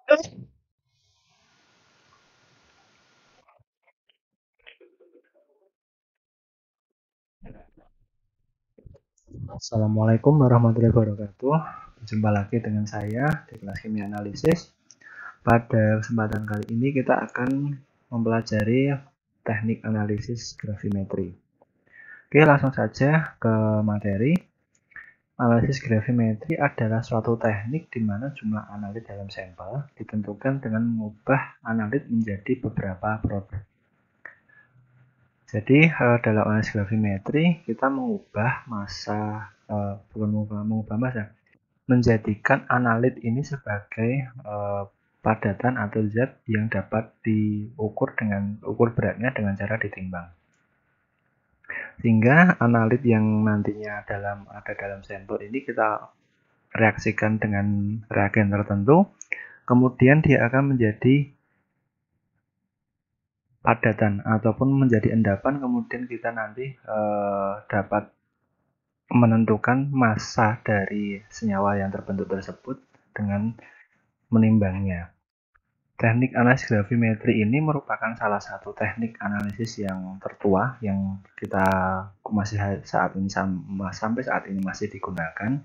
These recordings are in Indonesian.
Assalamualaikum warahmatullahi wabarakatuh. Jumpa lagi dengan saya di kelas kimia analisis. Pada kesempatan kali ini kita akan mempelajari teknik analisis gravimetri. Oke, langsung saja ke materi. Analisis gravimetri adalah suatu teknik di mana jumlah analit dalam sampel ditentukan dengan mengubah analit menjadi beberapa produk. Jadi dalam analisis gravimetri kita mengubah massa, mengubah massa, menjadikan analit ini sebagai padatan atau zat yang dapat diukur dengan ukur beratnya dengan cara ditimbang. Sehingga analit yang nantinya ada dalam sampel ini kita reaksikan dengan reagen tertentu, kemudian dia akan menjadi padatan ataupun menjadi endapan, kemudian kita nanti dapat menentukan massa dari senyawa yang terbentuk tersebut dengan menimbangnya. Teknik analisis gravimetri ini merupakan salah satu teknik analisis yang tertua yang kita masih sampai saat ini masih digunakan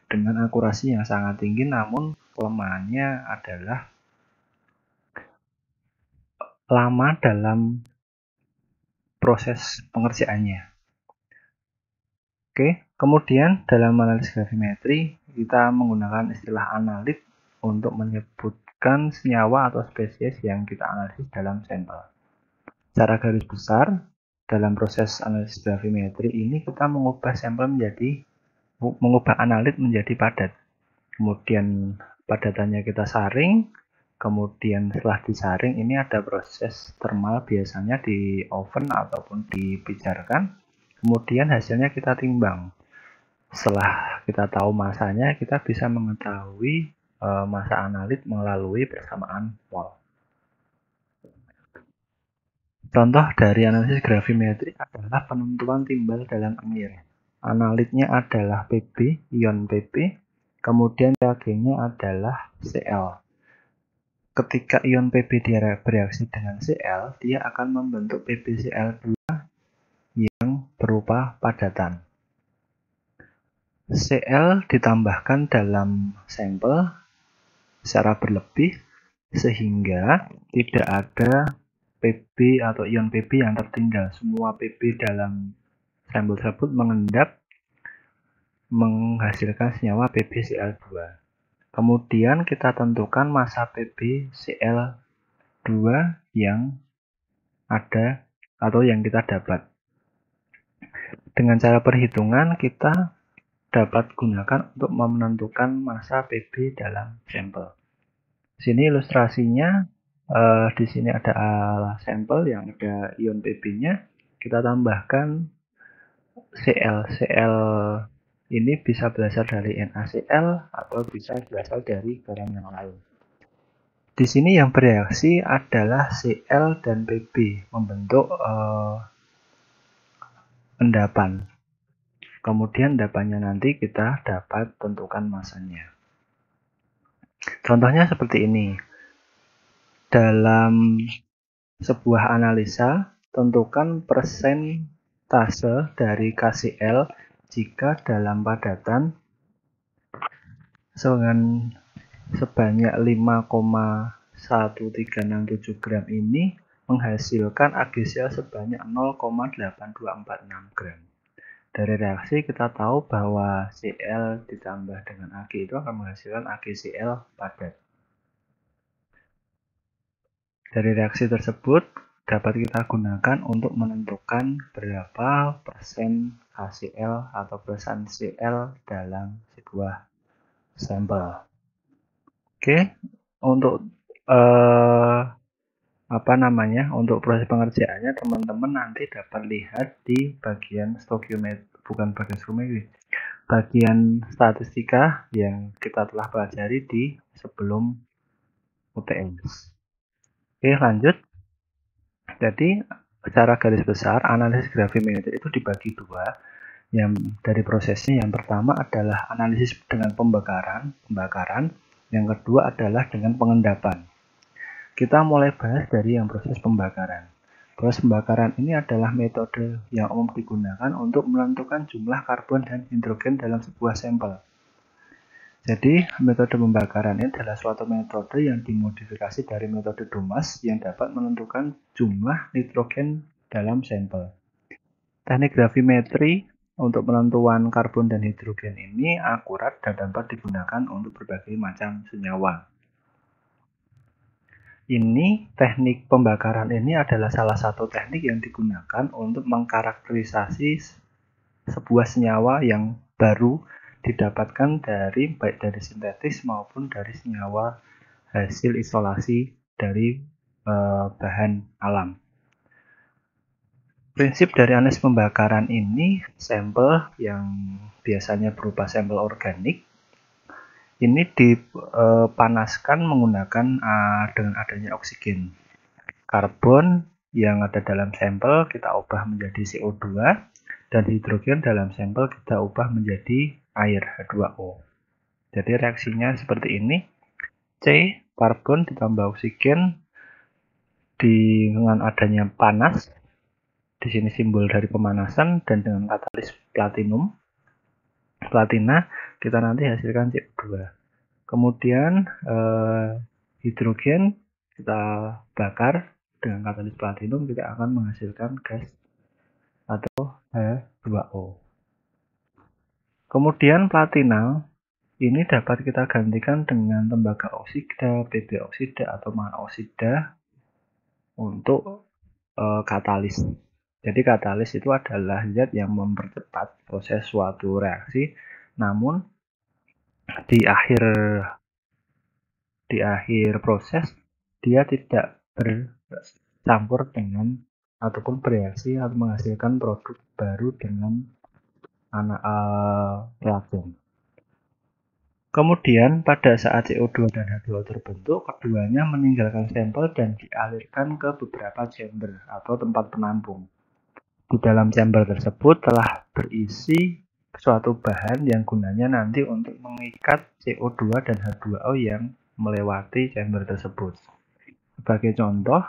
dengan akurasi yang sangat tinggi, namun kelemahannya adalah lama dalam proses pengerjaannya. Oke, kemudian dalam analisis gravimetri kita menggunakan istilah analit untuk menyebutkan senyawa atau spesies yang kita analisis dalam sampel. Secara garis besar, dalam proses analisis gravimetri ini kita mengubah analit menjadi padat. Kemudian padatannya kita saring, kemudian setelah disaring ini ada proses thermal, biasanya di oven ataupun dipijarkan. Kemudian hasilnya kita timbang. Setelah kita tahu masanya, kita bisa mengetahui massa analit melalui persamaan mol. Contoh dari analisis gravimetri adalah penentuan timbal dalam air. Analitnya adalah Pb, ion Pb, kemudian reagennya adalah Cl. Ketika ion Pb bereaksi dengan Cl, dia akan membentuk PbCl2 yang berupa padatan. Cl ditambahkan dalam sampel secara berlebih sehingga tidak ada Pb atau ion Pb yang tertinggal. Semua Pb dalam sampel tersebut mengendap menghasilkan senyawa PbCl2. Kemudian kita tentukan massa PbCl2 yang ada atau yang kita dapat. Dengan cara perhitungan kita dapat gunakan untuk menentukan massa Pb dalam sampel. Sini ilustrasinya, di sini ada sampel yang ada ion Pb-nya, kita tambahkan Cl. Cl ini bisa berasal dari NaCl atau bisa berasal dari garam yang lain. Di sini yang bereaksi adalah Cl dan Pb membentuk endapan. Kemudian endapannya nanti kita dapat tentukan massanya. Contohnya seperti ini. Dalam sebuah analisa, tentukan persentase dari KCl jika dalam padatan sebanyak 5,1367 gram ini menghasilkan AgCl sebanyak 0,8246 gram. Dari reaksi kita tahu bahwa Cl ditambah dengan Ag itu akan menghasilkan AgCl padat. Dari reaksi tersebut dapat kita gunakan untuk menentukan berapa persen HCl atau persen Cl dalam sebuah sampel. Oke, untuk untuk proses pengerjaannya teman-teman nanti dapat lihat di bagian bagian statistika yang kita telah pelajari di sebelum UTS. Oke, lanjut. Jadi secara garis besar analisis gravimetri itu dibagi dua. Yang dari prosesnya yang pertama adalah analisis dengan pembakaran, Yang kedua adalah dengan pengendapan. Kita mulai bahas dari yang proses pembakaran. Proses pembakaran ini adalah metode yang umum digunakan untuk menentukan jumlah karbon dan hidrogen dalam sebuah sampel. Jadi, metode pembakaran ini adalah suatu metode yang dimodifikasi dari metode Dumas yang dapat menentukan jumlah nitrogen dalam sampel. Teknik gravimetri untuk penentuan karbon dan hidrogen ini akurat dan dapat digunakan untuk berbagai macam senyawa. Teknik pembakaran ini adalah salah satu teknik yang digunakan untuk mengkarakterisasi sebuah senyawa yang baru didapatkan baik dari sintetis maupun dari senyawa hasil isolasi dari bahan alam. Prinsip dari analisis pembakaran ini, sampel yang biasanya berupa sampel organik ini dipanaskan menggunakan dengan adanya oksigen. Karbon yang ada dalam sampel kita ubah menjadi CO2 dan hidrogen dalam sampel kita ubah menjadi air H2O. Jadi reaksinya seperti ini. C, karbon ditambah oksigen dengan adanya panas. Di sini simbol dari pemanasan dan dengan katalis platina kita nanti hasilkan CO2. Kemudian hidrogen kita bakar dengan katalis platinum kita akan menghasilkan gas atau H2O. Kemudian platina ini dapat kita gantikan dengan tembaga oksida, Pb oksida atau monoksida untuk katalis. Jadi katalis itu adalah zat yang mempercepat proses suatu reaksi, namun di akhir proses dia tidak bercampur dengan ataupun bereaksi atau menghasilkan produk baru dengan reagen. Kemudian pada saat CO2 dan H2O terbentuk, keduanya meninggalkan sampel dan dialirkan ke beberapa chamber atau tempat penampung. Di dalam chamber tersebut telah berisi suatu bahan yang gunanya nanti untuk mengikat CO2 dan H2O yang melewati chamber tersebut. Sebagai contoh,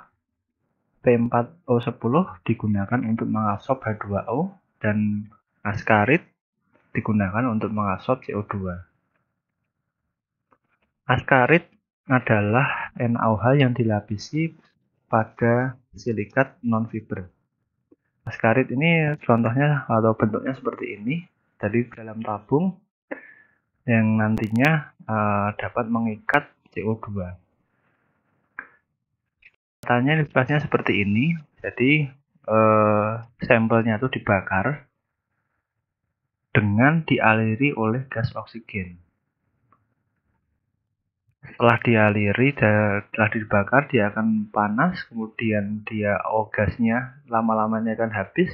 P4O10 digunakan untuk mengadsorb H2O dan askarit digunakan untuk mengadsorb CO2. Askarit adalah NaOH yang dilapisi pada silikat non-fiber. Askarit ini contohnya atau bentuknya seperti ini, dari dalam tabung yang nantinya dapat mengikat CO2. Katanya ilustrasinya seperti ini, jadi sampelnya itu dibakar dengan dialiri oleh gas oksigen. Setelah dibakar, dia akan panas, kemudian gasnya lama-lamanya akan habis.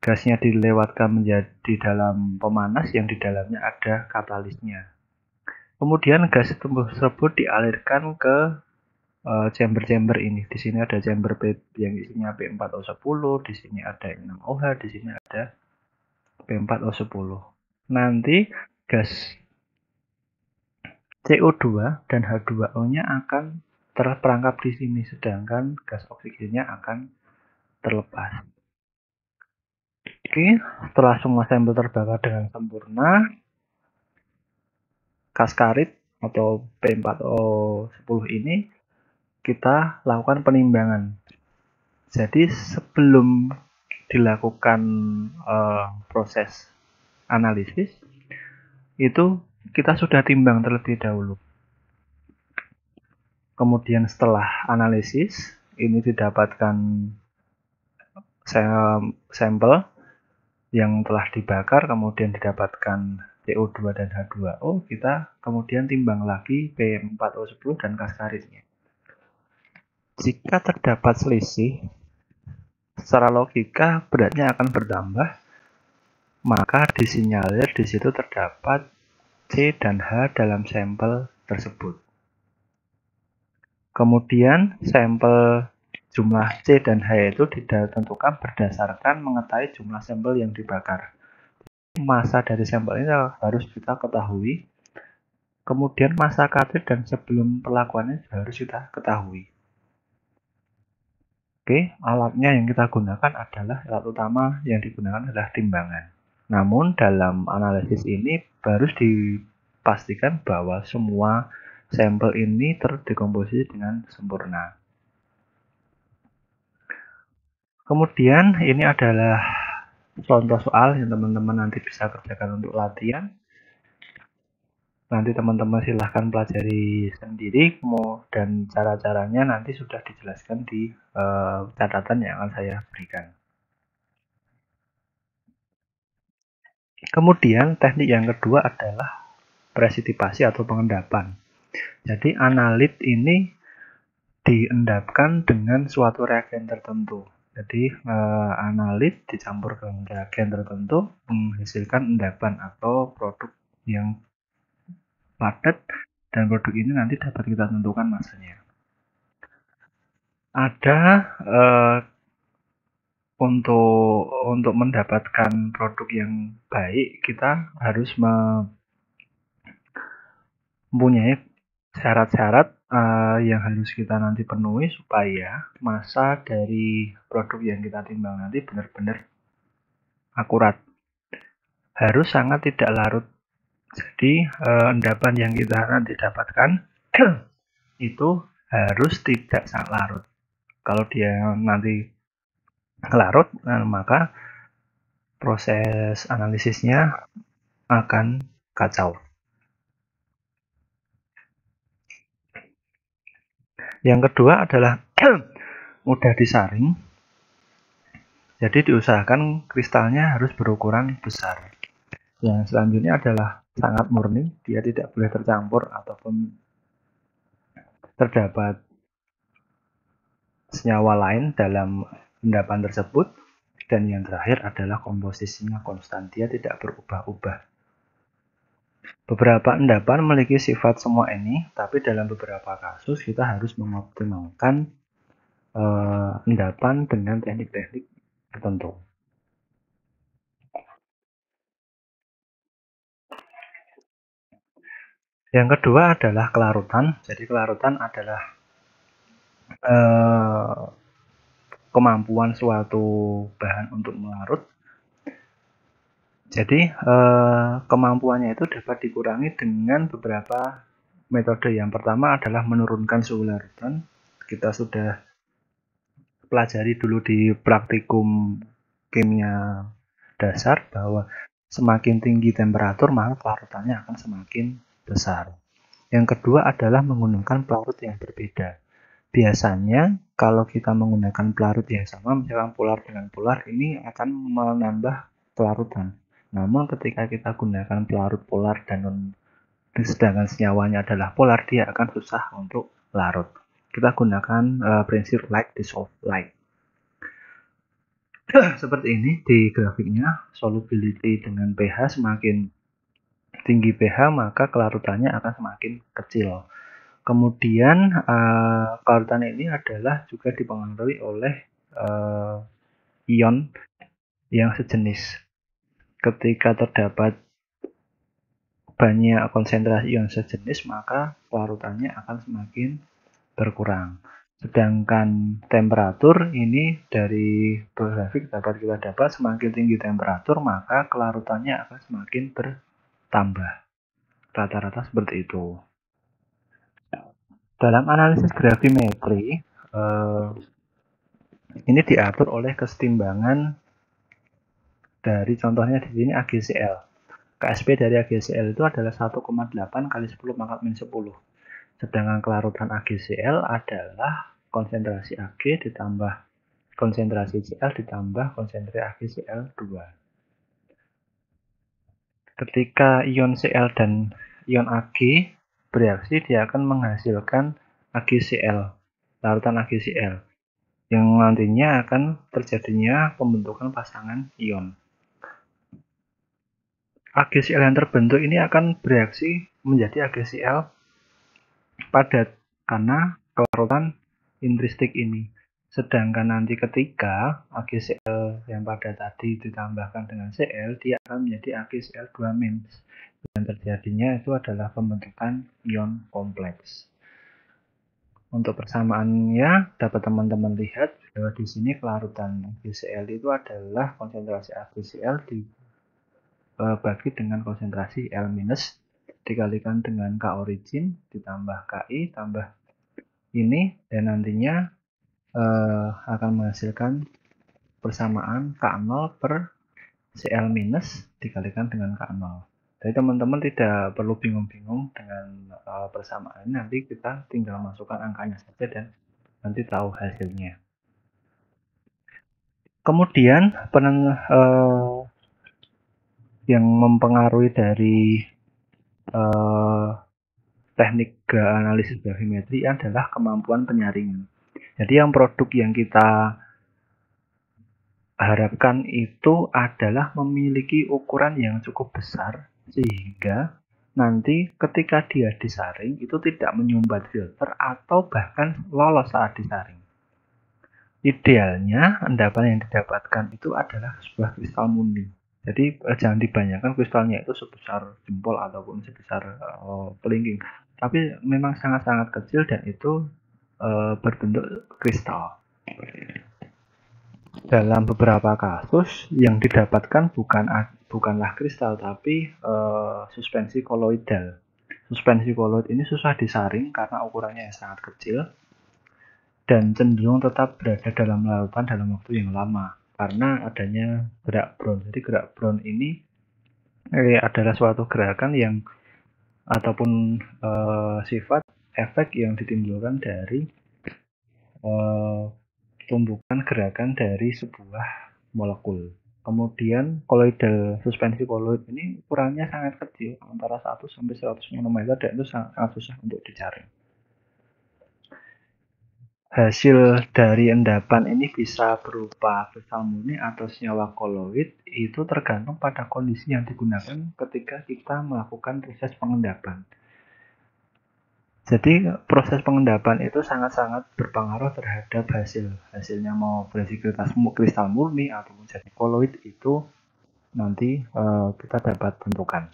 Gasnya dilewatkan menjadi dalam pemanas yang di dalamnya ada katalisnya. Kemudian gas tersebut dialirkan ke chamber-chamber ini. Di sini ada chamber yang isinya P4O10, di sini ada 6OH, di sini ada P4O10. Nanti gas CO2 dan H2O-nya akan terperangkap di sini, sedangkan gas oksigennya akan terlepas. Oke, setelah semua sampel terbakar dengan sempurna, kaskarit atau P4O10 ini kita lakukan penimbangan. Jadi sebelum dilakukan proses analisis, itu kita sudah timbang terlebih dahulu. Kemudian setelah analisis, ini didapatkan sampel yang telah dibakar, kemudian didapatkan CO2 dan H2O, kita kemudian timbang lagi P4O10 dan kaskaritnya. Jika terdapat selisih, secara logika beratnya akan bertambah, maka disinyalir di situ terdapat C dan H dalam sampel tersebut. Kemudian sampel jumlah C dan H itu ditentukan berdasarkan mengetahui jumlah sampel yang dibakar. Massa dari sampel ini harus kita ketahui Kemudian masa katrit dan sebelum perlakuannya harus kita ketahui. Oke, alatnya yang kita gunakan adalah alat utama yang digunakan adalah timbangan. Namun dalam analisis ini harus dipastikan bahwa semua sampel ini terdekomposisi dengan sempurna. Kemudian ini adalah contoh soal yang teman-teman nanti bisa kerjakan untuk latihan. Nanti teman-teman silahkan pelajari sendiri, dan cara-caranya nanti sudah dijelaskan di catatan yang akan saya berikan. Kemudian teknik yang kedua adalah presitipasi atau pengendapan. Jadi analit ini diendapkan dengan suatu reagen tertentu. Jadi analit dicampur dengan reagen tertentu menghasilkan endapan atau produk yang padat, dan produk ini nanti dapat kita tentukan masanya. Ada untuk mendapatkan produk yang baik, kita harus mempunyai syarat-syarat yang harus kita nanti penuhi supaya massa dari produk yang kita timbang nanti benar-benar akurat. Harus sangat tidak larut. Jadi endapan yang kita nanti dapatkan itu harus tidak sangat larut. Kalau dia nanti larut, maka proses analisisnya akan kacau. Yang kedua adalah mudah disaring. Jadi diusahakan kristalnya harus berukuran besar. Yang selanjutnya adalah sangat murni, dia tidak boleh tercampur ataupun terdapat senyawa lain dalam endapan tersebut. Dan yang terakhir adalah komposisinya konstan, dia tidak berubah-ubah. Beberapa endapan memiliki sifat semua ini, tapi dalam beberapa kasus kita harus mengoptimalkan endapan dengan teknik-teknik tertentu. Yang kedua adalah kelarutan. Jadi kelarutan adalah kemampuan suatu bahan untuk melarut. Jadi kemampuannya itu dapat dikurangi dengan beberapa metode. Yang pertama adalah menurunkan suhu larutan. Kita sudah pelajari dulu di praktikum kimia dasar bahwa semakin tinggi temperatur maka kelarutannya akan semakin besar. Yang kedua adalah menggunakan pelarut yang berbeda. Biasanya kalau kita menggunakan pelarut yang sama, misalkan polar dengan polar, ini akan menambah kelarutan. Namun ketika kita gunakan pelarut polar dan sedangkan senyawanya adalah polar, dia akan susah untuk larut. Kita gunakan prinsip like dissolve like. Seperti ini di grafiknya, solubility dengan pH semakin tinggi pH maka kelarutannya akan semakin kecil. Kemudian kelarutan ini adalah juga dipengaruhi oleh ion yang sejenis. Ketika terdapat banyak konsentrasi ion sejenis maka kelarutannya akan semakin berkurang. Sedangkan temperatur ini dari grafik dapat kita dapat semakin tinggi temperatur maka kelarutannya akan semakin bertambah. Rata-rata seperti itu. Dalam analisis gravimetri ini diatur oleh kesetimbangan dari contohnya di sini AgCl. KSP dari AgCl itu adalah 1,8 kali 10 pangkat min 10. Sedangkan kelarutan AgCl adalah konsentrasi Ag ditambah konsentrasi Cl ditambah konsentrasi AgCl2. Ketika ion Cl dan ion Ag bereaksi, dia akan menghasilkan AgCl, larutan AgCl, yang nantinya akan terjadinya pembentukan pasangan ion. AgCl yang terbentuk ini akan bereaksi menjadi AgCl padat karena kelarutan intristik ini. Sedangkan nanti ketika AgCl yang padat tadi ditambahkan dengan Cl, dia akan menjadi AgCl2-. Dan terjadinya itu adalah pembentukan ion kompleks. Untuk persamaannya dapat teman-teman lihat bahwa di sini kelarutan HCl itu adalah konsentrasi HCl dibagi dengan konsentrasi L- dikalikan dengan K origin ditambah Ki tambah ini, dan nantinya akan menghasilkan persamaan K0 per Cl- dikalikan dengan K0. Jadi teman-teman tidak perlu bingung-bingung dengan persamaan, nanti kita tinggal masukkan angkanya saja dan nanti tahu hasilnya. Kemudian yang mempengaruhi dari teknik analisis gravimetri adalah kemampuan penyaringan. Jadi yang produk yang kita harapkan itu adalah memiliki ukuran yang cukup besar sehingga nanti ketika dia disaring itu tidak menyumbat filter atau bahkan lolos saat disaring. Idealnya endapan yang didapatkan itu adalah sebuah kristal murni. Jadi jangan dibayangkan kristalnya itu sebesar jempol ataupun sebesar pelingking, tapi memang sangat-sangat kecil dan itu berbentuk kristal. Dalam beberapa kasus yang didapatkan bukanlah kristal tapi suspensi koloidal. Suspensi koloid ini susah disaring karena ukurannya yang sangat kecil dan cenderung tetap berada dalam larutan dalam waktu yang lama karena adanya gerak Brown. Jadi gerak Brown ini adalah suatu gerakan yang ataupun sifat efek yang ditimbulkan dari tumbukan gerakan dari sebuah molekul. Kemudian suspensi koloid ini ukurannya sangat kecil, antara 1 sampai 100 nanometer, dan itu sangat susah untuk dicari. Hasil dari endapan ini bisa berupa kristal murni atau senyawa koloid, itu tergantung pada kondisi yang digunakan ketika kita melakukan proses pengendapan. Jadi proses pengendapan itu sangat-sangat berpengaruh terhadap hasilnya, mau versi kristal murni ataupun jadi koloid, itu nanti kita dapat tentukan.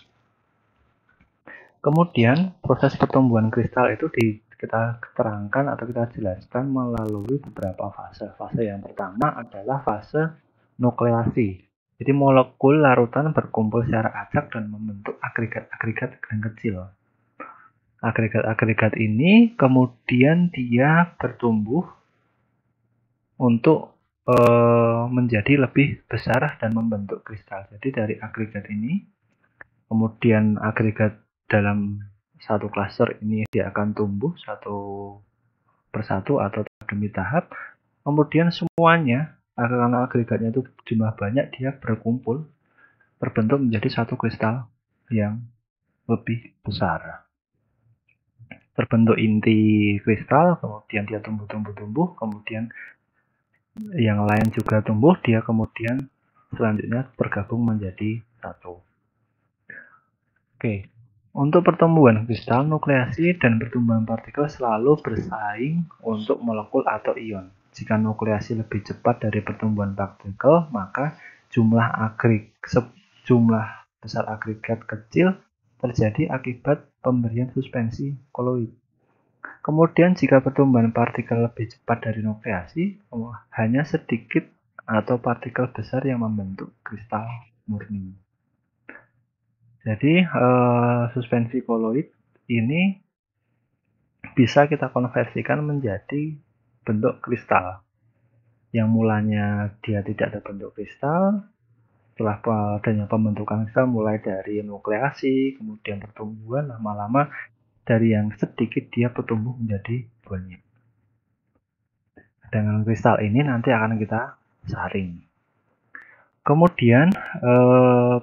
Kemudian proses pertumbuhan kristal itu kita terangkan atau kita jelaskan melalui beberapa fase. Fase yang pertama adalah fase nukleasi. Jadi molekul larutan berkumpul secara acak dan membentuk agregat-agregat yang kecil. Agregat-agregat ini kemudian dia bertumbuh untuk menjadi lebih besar dan membentuk kristal. Jadi dari agregat ini, kemudian agregat dalam satu klaster ini dia akan tumbuh satu persatu atau demi tahap. Kemudian semuanya, karena agregatnya itu jumlah banyak, dia berkumpul berbentuk menjadi satu kristal yang lebih besar. Terbentuk inti kristal, kemudian dia tumbuh, kemudian yang lain juga tumbuh, dia kemudian selanjutnya bergabung menjadi satu. Oke, untuk pertumbuhan kristal, nukleasi dan pertumbuhan partikel selalu bersaing untuk molekul atau ion. Jika nukleasi lebih cepat dari pertumbuhan partikel, maka jumlah besar agregat kecil terjadi akibat pemberian suspensi koloid. Kemudian jika pertumbuhan partikel lebih cepat dari nukleasi, hanya sedikit atau partikel besar yang membentuk kristal murni. Jadi suspensi koloid ini bisa kita konversikan menjadi bentuk kristal. Yang mulanya dia tidak ada bentuk kristal, setelah adanya pembentukan kristal mulai dari nukleasi, kemudian pertumbuhan, lama-lama dari yang sedikit dia bertumbuh menjadi banyak. Dengan kristal ini nanti akan kita saring. Kemudian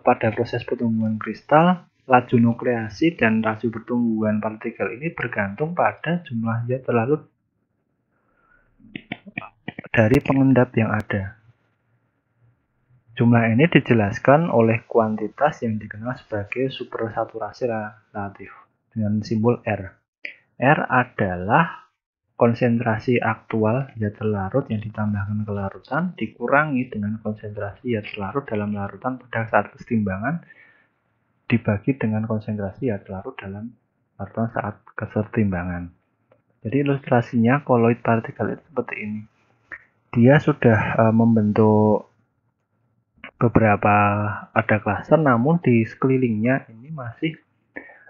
pada proses pertumbuhan kristal, laju nukleasi dan laju pertumbuhan partikel ini bergantung pada jumlah zat terlarut dari pengendap yang ada. Jumlah ini dijelaskan oleh kuantitas yang dikenal sebagai supersaturasi relatif dengan simbol R. R adalah konsentrasi aktual zat terlarut yang ditambahkan ke larutan dikurangi dengan konsentrasi zat terlarut dalam larutan pada saat kesetimbangan dibagi dengan konsentrasi ya larut dalam larutan saat kesetimbangan. Jadi ilustrasinya koloid partikel itu seperti ini. Dia sudah membentuk beberapa ada klaster, namun di sekelilingnya ini masih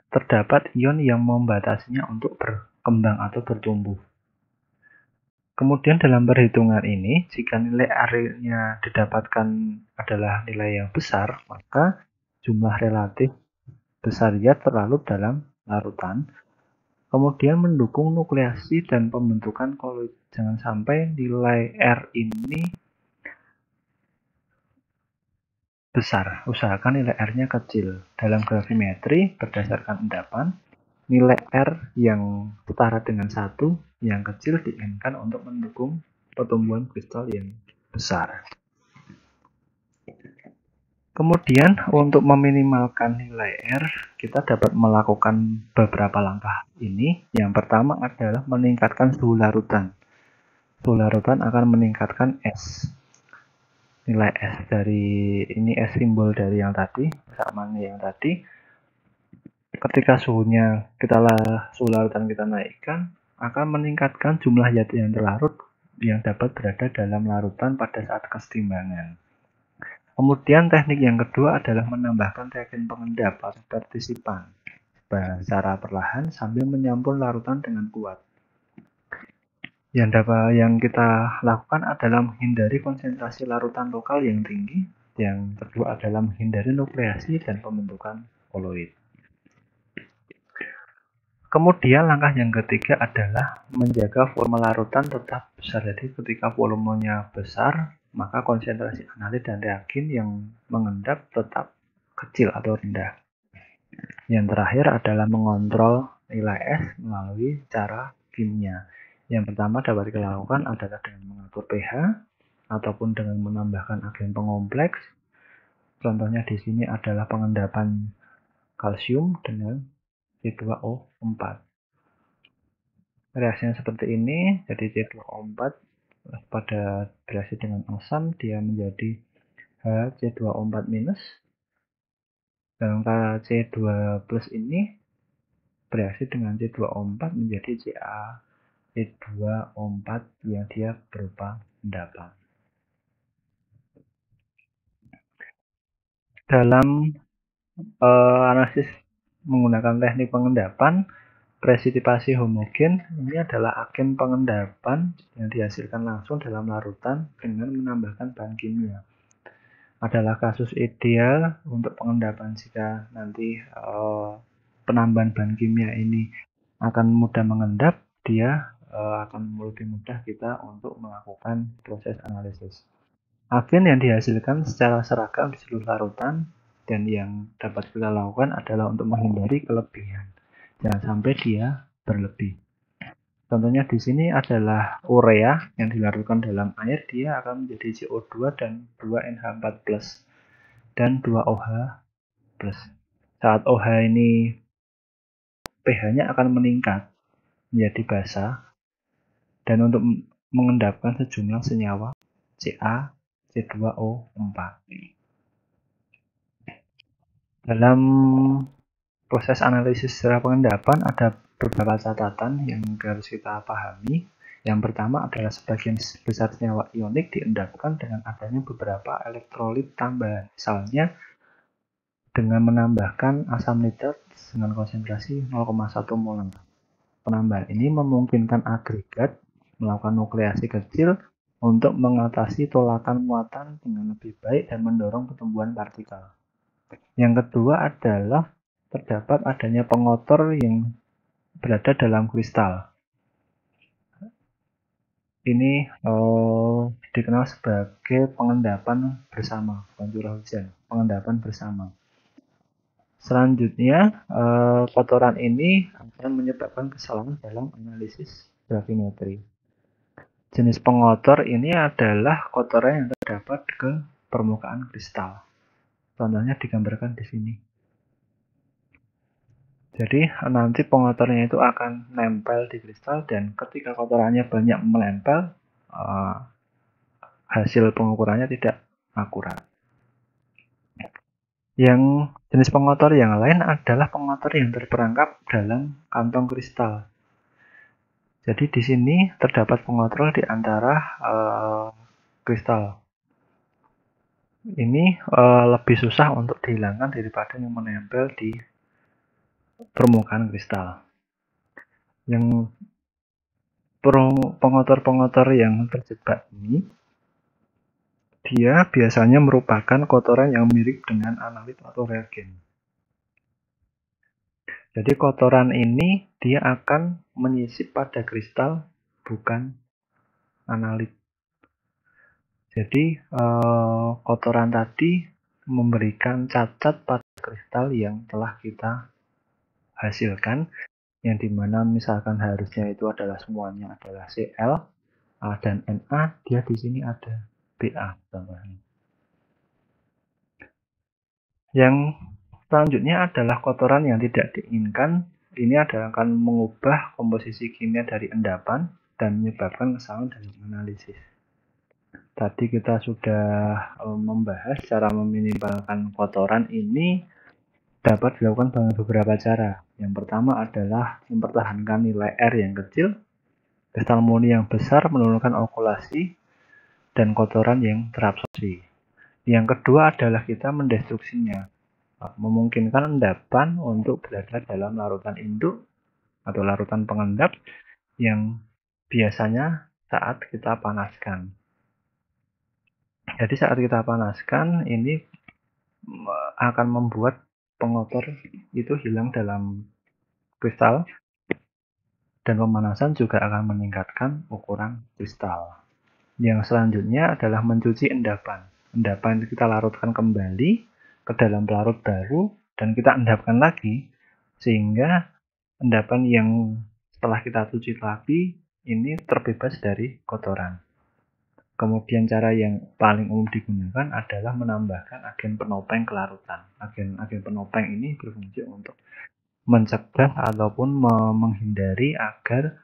terdapat ion yang membatasinya untuk berkembang atau bertumbuh. Kemudian dalam perhitungan ini, jika nilai R-nya didapatkan adalah nilai yang besar, maka jumlah relatif besar zat terlarut dalam larutan, kemudian mendukung nukleasi dan pembentukan koloid. Jangan sampai nilai R ini besar, usahakan nilai R-nya kecil. Dalam gravimetri, berdasarkan endapan, nilai R yang setara dengan 1 yang kecil diinginkan untuk mendukung pertumbuhan kristal yang besar. Kemudian untuk meminimalkan nilai R, kita dapat melakukan beberapa langkah ini. Yang pertama adalah meningkatkan suhu larutan. Suhu larutan akan meningkatkan S. Nilai S dari ini S simbol dari yang tadi, persamaan yang tadi. Ketika suhu larutan kita naikkan, akan meningkatkan jumlah zat yang terlarut yang dapat berada dalam larutan pada saat kesetimbangan. Kemudian teknik yang kedua adalah menambahkan reagen pengendap atau partisipan secara perlahan sambil menyampur larutan dengan kuat. Yang kita lakukan adalah menghindari konsentrasi larutan lokal yang tinggi. Yang kedua adalah menghindari nukleasi dan pembentukan koloid. Kemudian langkah yang ketiga adalah menjaga volume larutan tetap besar. Jadi ketika volumenya besar, maka konsentrasi analit dan reagen yang mengendap tetap kecil atau rendah. Yang terakhir adalah mengontrol nilai S melalui cara kimia. Yang pertama dapat dilakukan adalah dengan mengatur pH ataupun dengan menambahkan agen pengompleks. Contohnya di sini adalah pengendapan kalsium dengan C2O4. Reaksinya seperti ini, jadi C2O4 pada reaksi dengan asam dia menjadi HC2O4-. Dan C2 plus ini bereaksi dengan C2O4 menjadi CaC2O4 yang dia berupa endapan. Dalam analisis menggunakan teknik pengendapan, presitipasi homogen ini adalah agen pengendapan yang dihasilkan langsung dalam larutan dengan menambahkan bahan kimia. Adalah kasus ideal untuk pengendapan jika nanti penambahan bahan kimia ini akan mudah mengendap, dia akan lebih mudah kita untuk melakukan proses analisis. Agen yang dihasilkan secara seragam di seluruh larutan dan yang dapat kita lakukan adalah untuk menghindari kelebihan. Jangan sampai dia berlebih. Contohnya di sini adalah urea yang dilarutkan dalam air, dia akan menjadi CO2 dan 2NH4+ dan 2OH+. Saat OH ini pH-nya akan meningkat menjadi basa dan untuk mengendapkan sejumlah senyawa CaC2O4. Dalam proses analisis secara pengendapan ada beberapa catatan yang harus kita pahami. Yang pertama adalah sebagian besar senyawa ionik diendapkan dengan adanya beberapa elektrolit tambahan. Misalnya dengan menambahkan asam nitrat dengan konsentrasi 0,1 molar. Penambahan ini memungkinkan agregat melakukan nukleasi kecil untuk mengatasi tolakan muatan dengan lebih baik dan mendorong pertumbuhan partikel. Yang kedua adalah terdapat adanya pengotor yang berada dalam kristal. Ini dikenal sebagai pengendapan bersama, bukan curah hujan, pengendapan bersama. Selanjutnya, kotoran ini akan menyebabkan kesalahan dalam analisis gravimetri. Jenis pengotor ini adalah kotoran yang terdapat ke permukaan kristal. Contohnya digambarkan di sini. Jadi nanti pengotornya itu akan nempel di kristal dan ketika kotorannya banyak menempel, hasil pengukurannya tidak akurat. Yang jenis pengotor yang lain adalah pengotor yang terperangkap dalam kantong kristal. Jadi di sini terdapat pengotor di antara kristal. Ini lebih susah untuk dihilangkan daripada yang menempel di permukaan kristal. Yang pengotor-pengotor yang terjebak ini, dia biasanya merupakan kotoran yang mirip dengan analit atau reagen. Jadi kotoran ini dia akan menyisip pada kristal, bukan analit. Jadi kotoran tadi memberikan cacat pada kristal yang telah kita hasilkan, yang dimana misalkan harusnya itu adalah semuanya adalah Cl, A dan Na, dia di sini ada Ba tambahan. Yang selanjutnya adalah kotoran yang tidak diinginkan. Ini adalah akan mengubah komposisi kimia dari endapan dan menyebabkan kesalahan dalam analisis. Tadi kita sudah membahas cara meminimalkan kotoran ini dapat dilakukan dengan beberapa cara. Yang pertama adalah mempertahankan nilai R yang kecil, kristal murni yang besar, menurunkan okulasi, dan kotoran yang terabsorpsi. Yang kedua adalah kita mendestruksinya, memungkinkan endapan untuk berada dalam larutan induk atau larutan pengendap yang biasanya saat kita panaskan. Jadi saat kita panaskan ini akan membuat pengotor itu hilang dalam kristal, dan pemanasan juga akan meningkatkan ukuran kristal. Yang selanjutnya adalah mencuci endapan. Endapan itu kita larutkan kembali ke dalam pelarut baru dan kita endapkan lagi, sehingga endapan yang setelah kita cuci lagi ini terbebas dari kotoran. Kemudian cara yang paling umum digunakan adalah menambahkan agen penopeng ke larutan. Agen penopeng ini berfungsi untuk mencegah ataupun menghindari agar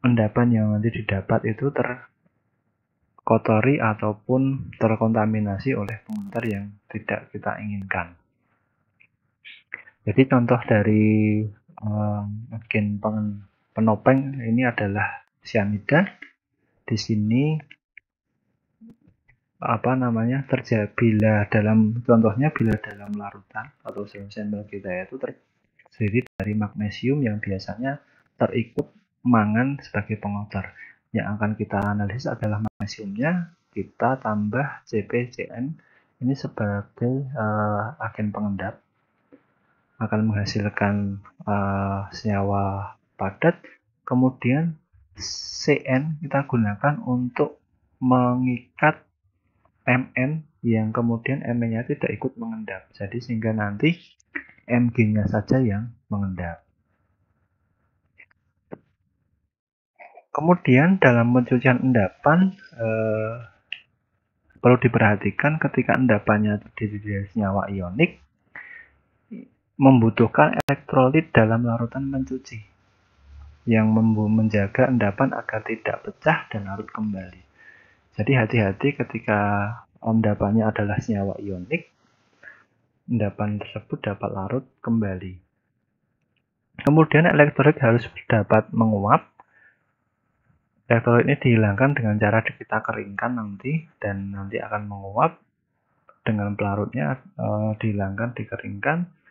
endapan yang nanti didapat itu terkotori ataupun terkontaminasi oleh pengantar yang tidak kita inginkan. Jadi contoh dari agen penopeng ini adalah cyanida. Di sini bila dalam larutan atau sampel kita itu terdiri dari magnesium yang biasanya terikut mangan sebagai pengotor. Yang akan kita analisis adalah magnesiumnya, kita tambah CpCN ini sebagai agen pengendap, akan menghasilkan senyawa padat. Kemudian Cn kita gunakan untuk mengikat Mn yang kemudian Mn-nya tidak ikut mengendap. Jadi sehingga nanti Mg-nya saja yang mengendap. Kemudian dalam pencucian endapan perlu diperhatikan ketika endapannya terdiri dari senyawa ionik, membutuhkan elektrolit dalam larutan mencuci yang menjaga endapan agar tidak pecah dan larut kembali. Jadi hati-hati ketika endapannya adalah senyawa ionik, endapan tersebut dapat larut kembali. Kemudian elektrolit harus dapat menguap. Elektrolit ini dihilangkan dengan cara kita keringkan nanti, dan nanti akan menguap dengan pelarutnya dihilangkan, dikeringkan.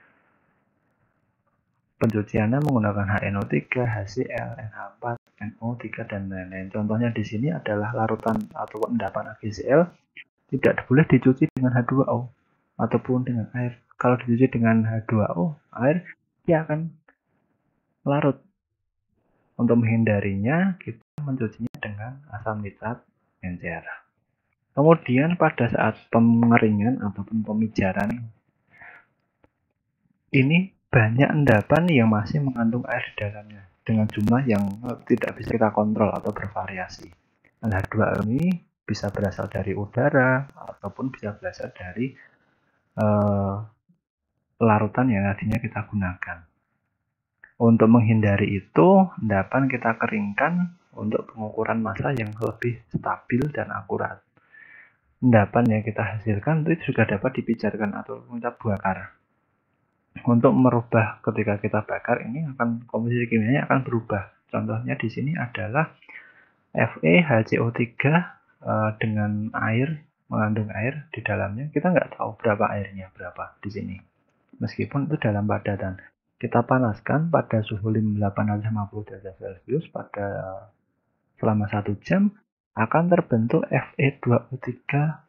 Pencuciannya menggunakan HNO3, HCl, NH4, NO3 dan lain-lain. Contohnya di sini adalah larutan atau endapan AgCl tidak boleh dicuci dengan H2O ataupun dengan air. Kalau dicuci dengan H2O, air, dia akan larut. Untuk menghindarinya, kita mencucinya dengan asam nitrat NCR. Kemudian pada saat pengeringan ataupun pemijaran, ini banyak endapan yang masih mengandung air di dalamnya dengan jumlah yang tidak bisa kita kontrol atau bervariasi. H2O ini bisa berasal dari udara ataupun bisa berasal dari larutan yang tadinya kita gunakan. Untuk menghindari itu, endapan kita keringkan untuk pengukuran massa yang lebih stabil dan akurat. endapan yang kita hasilkan itu juga dapat dipijarkan atau kita bakar. Untuk merubah ketika kita bakar ini akan komposisi kimianya akan berubah. Contohnya di sini adalah FeHCO3 dengan air, mengandung air di dalamnya. Kita nggak tahu berapa airnya, berapa di sini. Meskipun itu dalam padatan. Kita panaskan pada suhu 850 derajat Celcius selama 1 jam, akan terbentuk Fe2O3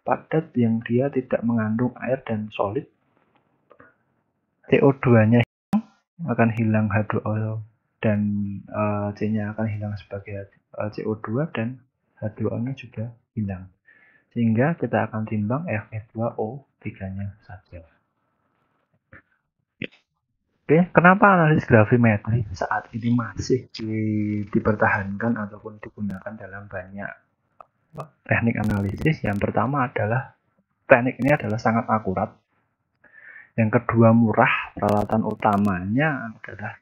padat yang dia tidak mengandung air dan solid. CO2-nya akan hilang, H2O dan C-nya akan hilang sebagai CO2 dan H2O-nya juga hilang. Sehingga kita akan timbang Fe2O3-nya saja. Oke, kenapa analisis gravimetri saat ini masih dipertahankan ataupun digunakan dalam banyak teknik analisis? Yang pertama adalah teknik ini adalah sangat akurat. Yang kedua murah, peralatan utamanya adalah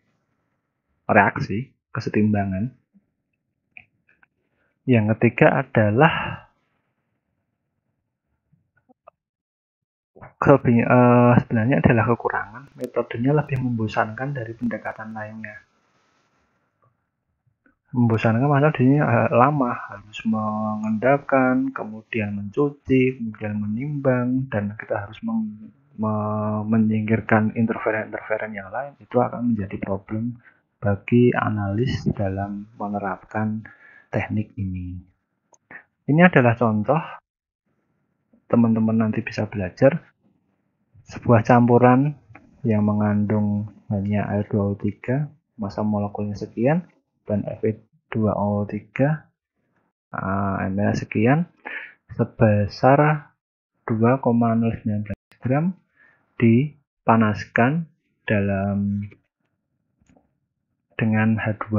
reaksi, kesetimbangan. Yang ketiga adalah sebenarnya adalah kekurangan, metodenya lebih membosankan dari pendekatan lainnya. Membosankan maksudnya di sini lama, harus mengendapkan, kemudian mencuci, kemudian menimbang, dan kita harus menyingkirkan interferen-interferen yang lain. Itu akan menjadi problem bagi analis dalam menerapkan teknik ini. Ini adalah contoh, teman-teman nanti bisa belajar sebuah campuran yang mengandung hanya air 2O3, massa molekulnya sekian, dan Fe2O3 ml sekian, sebesar 2,019 gram, dipanaskan dengan H2,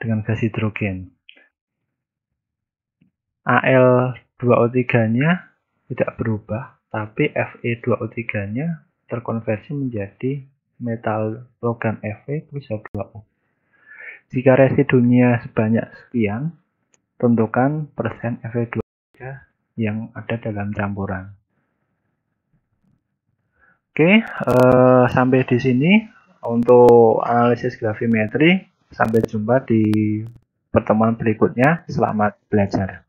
dengan gas hidrogen. Al2O3-nya tidak berubah, tapi Fe2O3-nya terkonversi menjadi metal logam Fe plus H2O. Jika residunya sebanyak sekian, tentukan persen Fe2O3 yang ada dalam campuran. Oke, sampai di sini untuk analisis gravimetri. Sampai jumpa di pertemuan berikutnya. Selamat belajar.